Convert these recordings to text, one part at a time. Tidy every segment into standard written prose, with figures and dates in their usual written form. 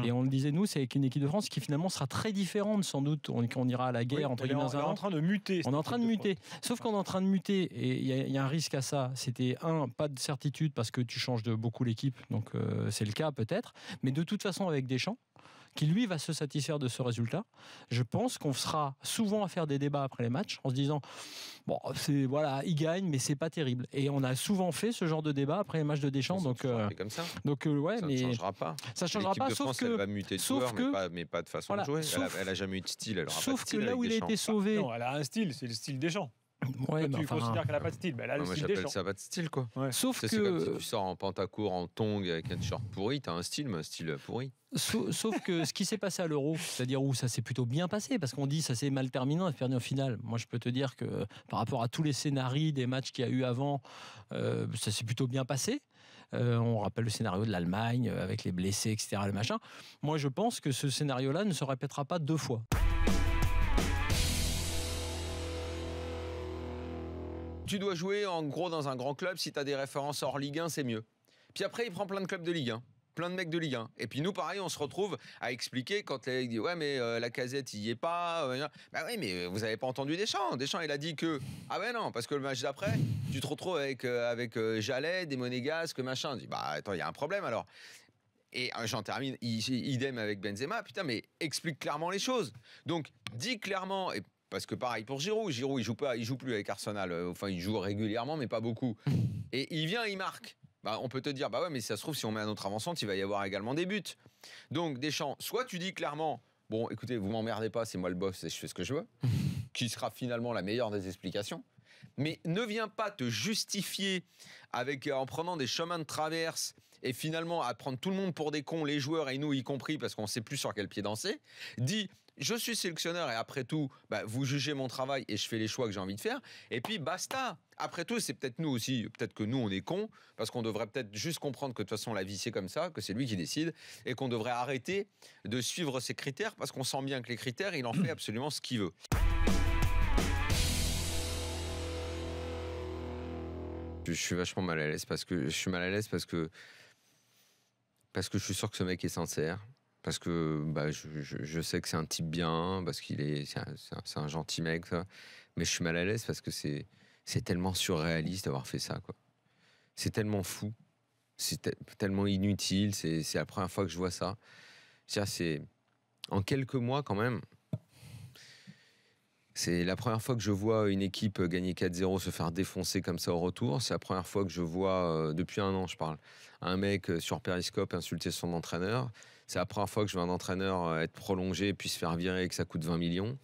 Et on le disait, nous, c'est avec une équipe de France qui finalement sera très différente, sans doute. On ira à la guerre, entre guillemets. On est en train de muter. On est en train de muter. Sauf qu'on est en train de muter, et il y a un risque à ça. C'était pas de certitude parce que tu changes de beaucoup l'équipe, donc c'est le cas peut-être. Mais de toute façon, avec Deschamps, qui lui va se satisfaire de ce résultat, je pense qu'on sera souvent à faire des débats après les matchs en se disant bon, voilà, il gagne, mais c'est pas terrible. Et on a souvent fait ce genre de débat après les matchs de Deschamps. Donc comme ça. Ouais, ça mais ne changera pas. Ça changera pas, sauf France, que elle va muter de joueurs, mais pas de façon de jouer. Elle a jamais eu de style. Elle aura sauf pas de style que là où il a été sauvé, non, elle a un style, c'est le style Deschamps. Ouais, tu considères qu'elle n'a pas de style, elle a le moi style j'appelle Deschamps. ça pas de style, quoi. Ouais. Sauf que c'est comme si tu sors en pantacourt, en tongs avec un t-shirt pourri, t'as un style, mais un style pourri. Sauf que ce qui s'est passé à l'Euro, c'est-à-dire où ça s'est plutôt bien passé, parce qu'on dit ça s'est mal terminé, on a perdu en finale. Moi, je peux te dire que par rapport à tous les scénarios des matchs qu'il y a eu avant, ça s'est plutôt bien passé. On rappelle le scénario de l'Allemagne avec les blessés, etc. Le machin. Moi, je pense que ce scénario-là ne se répétera pas 2 fois. Tu dois jouer en gros dans un grand club, si tu as des références hors Ligue 1, c'est mieux. Puis après, il prend plein de clubs de Ligue 1. Plein de mecs de Ligue 1. Et puis nous, pareil, on se retrouve à expliquer quand les mecs disent ouais, mais Lacazette, il y est pas. Bah oui, mais vous avez pas entendu Deschamps. Deschamps, il a dit que ah ben non, parce que le match d'après, tu te retrouves avec Jallet, des Monégasques, machin. Je dis bah attends, il y a un problème alors. Et j'en termine, idem avec Benzema. Putain, mais explique clairement les choses. Donc, dis clairement. Parce que pareil pour Giroud, il joue plus avec Arsenal. Enfin, il joue régulièrement, mais pas beaucoup. Et il vient, il marque. Bah, on peut te dire, bah ouais, mais si ça se trouve, si on met un autre avant-centre, il va y avoir également des buts. Donc, Deschamps, soit tu dis clairement, bon, écoutez, vous m'emmerdez pas, c'est moi le boss et je fais ce que je veux, qui sera finalement la meilleure des explications. Mais ne viens pas te justifier en prenant des chemins de traverse et finalement à prendre tout le monde pour des cons, les joueurs et nous y compris, parce qu'on ne sait plus sur quel pied danser. Dis, je suis sélectionneur et après tout, vous jugez mon travail et je fais les choix que j'ai envie de faire. Et puis basta. Après tout, c'est peut-être nous aussi, peut-être que nous on est cons, parce qu'on devrait peut-être juste comprendre que de toute façon la vie c'est comme ça, que c'est lui qui décide et qu'on devrait arrêter de suivre ses critères parce qu'on sent bien que les critères, il en fait absolument ce qu'il veut. Je suis vachement mal à l'aise parce que je suis sûr que ce mec est sincère, parce que je sais que c'est un type bien, parce c'est un gentil mec, ça. Mais je suis mal à l'aise parce que c'est tellement surréaliste d'avoir fait ça, quoi. C'est tellement fou, c'est tellement inutile. C'est la première fois que je vois ça. C'est en quelques mois quand même. C'est la première fois que je vois une équipe gagner 4-0 se faire défoncer comme ça au retour. C'est la première fois que je vois, depuis 1 an je parle, un mec sur Periscope insulter son entraîneur. C'est la première fois que je vois un entraîneur être prolongé puis se faire virer et que ça coûte 20 millions.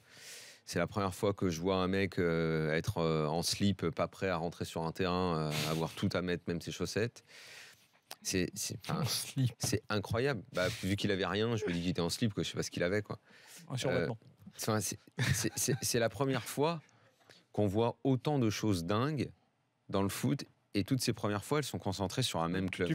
C'est la première fois que je vois un mec être en slip, pas prêt à rentrer sur un terrain, avoir tout à mettre, même ses chaussettes. C'est incroyable. Vu qu'il avait rien, je me dis qu'il était en slip, quoi. Je sais pas ce qu'il avait, quoi. C'est la première fois qu'on voit autant de choses dingues dans le foot, et toutes ces premières fois, elles sont concentrées sur un même club.